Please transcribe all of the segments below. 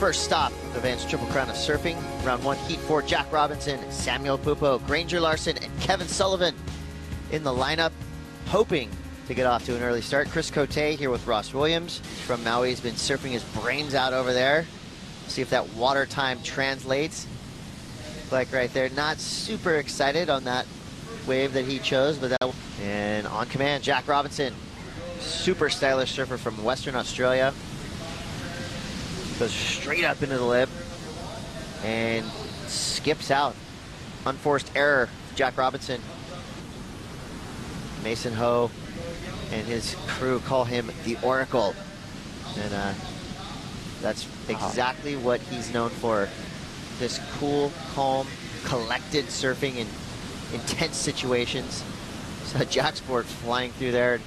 first stop, Advanced Triple Crown of Surfing. Round 1, Heat 4, Jack Robinson, Samuel Pupo, Granger, Larson, and Kevin Sullivan in the lineup, hoping to get off to an early start. Chris Cote here with Ross Williams from Maui. He's been surfing his brains out over there. See if that water time translates. Like right there, not super excited on that wave that he chose, but that. And on command, Jack Robinson, super stylish surfer from Western Australia. Goes straight up into the lip and skips out. Unforced error, Jack Robinson. Mason Ho and his crew call him the Oracle. And that's exactly what he's known for. This cool, calm, collected surfing in intense situations. So Jack Sport flying through there.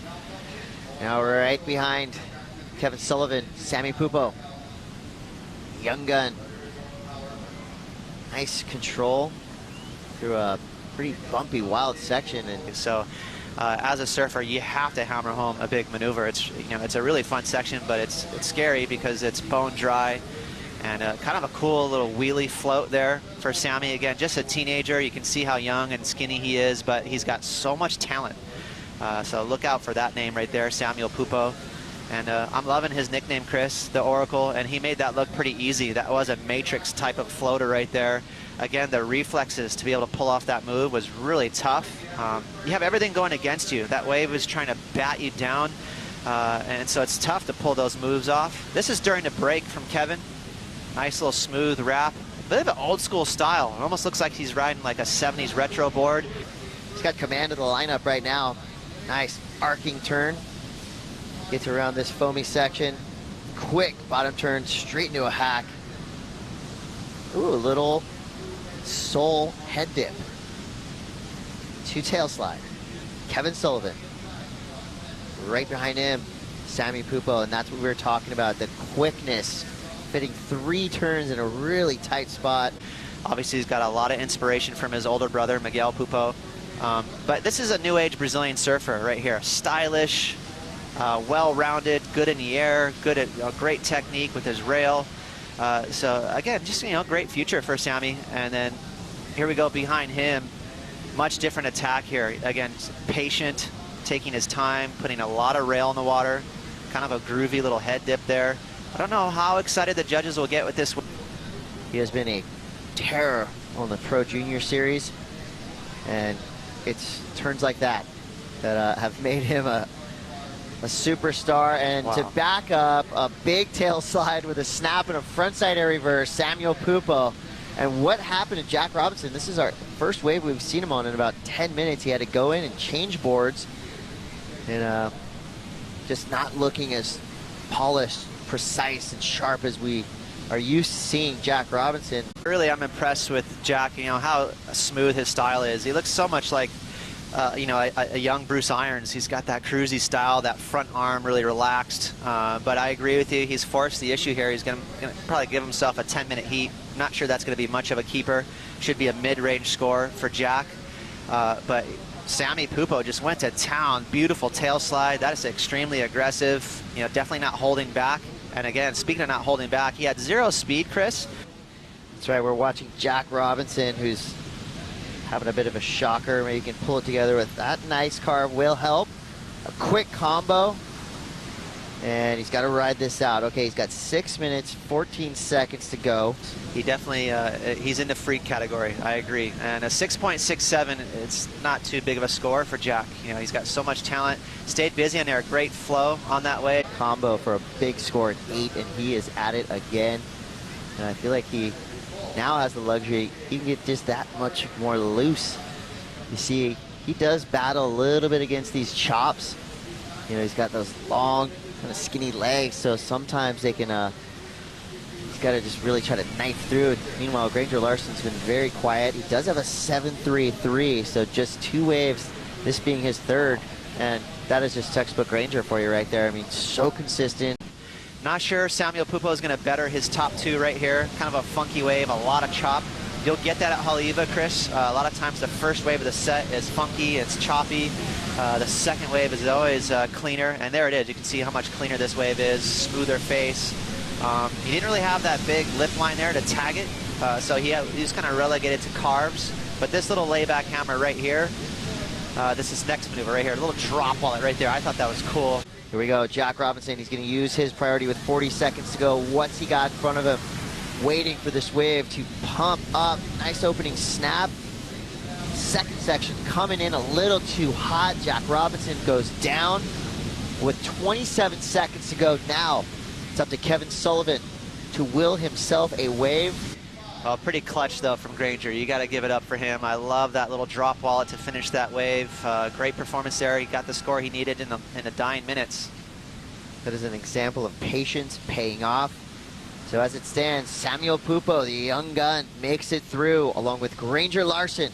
Now right behind Kevin Sullivan, Sammy Pupo. Young gun. Nice control through a pretty bumpy, wild section. And so as a surfer, you have to hammer home a big maneuver. It's, you know, it's a really fun section, but it's scary because it's bone dry. And kind of a cool little wheelie float there for Sammy. Again, just a teenager. You can see how young and skinny he is, but he's got so much talent. So look out for that name right there, Samuel Pupo. And I'm loving his nickname, Chris, the Oracle, and he made that look pretty easy. That was a matrix type of floater right there. Again, the reflexes to be able to pull off that move was really tough. You have everything going against you. That wave is trying to bat you down, and so it's tough to pull those moves off. This is during the break from Kevin. Nice little smooth wrap. A bit of an old school style. It almost looks like he's riding like a 70s retro board. He's got command of the lineup right now. Nice arcing turn. Gets around this foamy section. Quick bottom turn straight into a hack. Ooh, a little soul head dip. Two tail slide. Kevin Sullivan. Right behind him, Sammy Pupo, and that's what we were talking about, the quickness. Fitting 3 turns in a really tight spot. Obviously, he's got a lot of inspiration from his older brother, Miguel Pupo. But this is a new age Brazilian surfer right here. Stylish, well-rounded, good in the air, good at great technique with his rail. So again, just, you know, great future for Sammy. And then here we go behind him. Much different attack here. Again, patient, taking his time, putting a lot of rail in the water. Kind of a groovy little head dip there. I don't know how excited the judges will get with this. He has been a terror on the Pro Junior Series, and it's turns like that that have made him a superstar. And wow, to back up a big tail slide with a snap and a frontside air reverse, Samuel Pupo. And what happened to Jack Robinson? This is our first wave we've seen him on in about 10 minutes. He had to go in and change boards, and just not looking as polished, precise, and sharp as we are used to seeing Jack Robinson. Really, I'm impressed with Jack, you know, how smooth his style is. He looks so much like, you know, a young Bruce Irons. He's got that cruisy style, that front arm really relaxed. But I agree with you, he's forced the issue here. He's gonna probably give himself a 10-minute heat. I'm not sure that's gonna be much of a keeper. Should be a mid-range score for Jack. But Sammy Pupo just went to town. Beautiful tail slide. That is extremely aggressive. You know, definitely not holding back. And again, speaking of not holding back, he had 0 speed, Chris. That's right, we're watching Jack Robinson, who's having a bit of a shocker. Maybe he can pull it together with that nice carve will help. A quick combo, and he's got to ride this out. Okay, he's got 6 minutes, 14 seconds to go. He definitely, he's in the freak category, I agree. And a 6.67, it's not too big of a score for Jack. You know, he's got so much talent. Stayed busy on there, great flow on that wave. Combo for a big score at 8, and he is at it again. And I feel like he now has the luxury, he can get just that much more loose. You see, he does battle a little bit against these chops. You know, he's got those long, kind of skinny legs, so sometimes they can, he's got to just really try to knife through. Meanwhile, Granger Larson's been very quiet. He does have a 7.33, so just 2 waves, this being his 3rd, and that is just textbook Granger for you right there. I mean, so consistent. Not sure Samuel Pupo is going to better his top 2 right here. Kind of a funky wave, a lot of chop. You'll get that at Haleiwa, Chris. A lot of times the first wave of the set is funky, it's choppy. The second wave is always cleaner, and there it is. You can see how much cleaner this wave is. Smoother face. He didn't really have that big lip line there to tag it, so he was kind of relegated to carves. But this little layback hammer right here, this is next maneuver right here, a little drop wallet right there. I thought that was cool. Here we go, Jack Robinson. He's going to use his priority with 40 seconds to go. What's he got in front of him? Waiting for this wave to pump up. Nice opening snap. Second section coming in a little too hot. Jack Robinson goes down with 27 seconds to go. Now it's up to Kevin Sullivan to will himself a wave. Oh, pretty clutch though from Granger. You got to give it up for him. I love that little drop wallet to finish that wave. Great performance there. He got the score he needed in the dying minutes. That is an example of patience paying off. So as it stands, Sammy Pupo, the young gun, makes it through along with Granger Larson.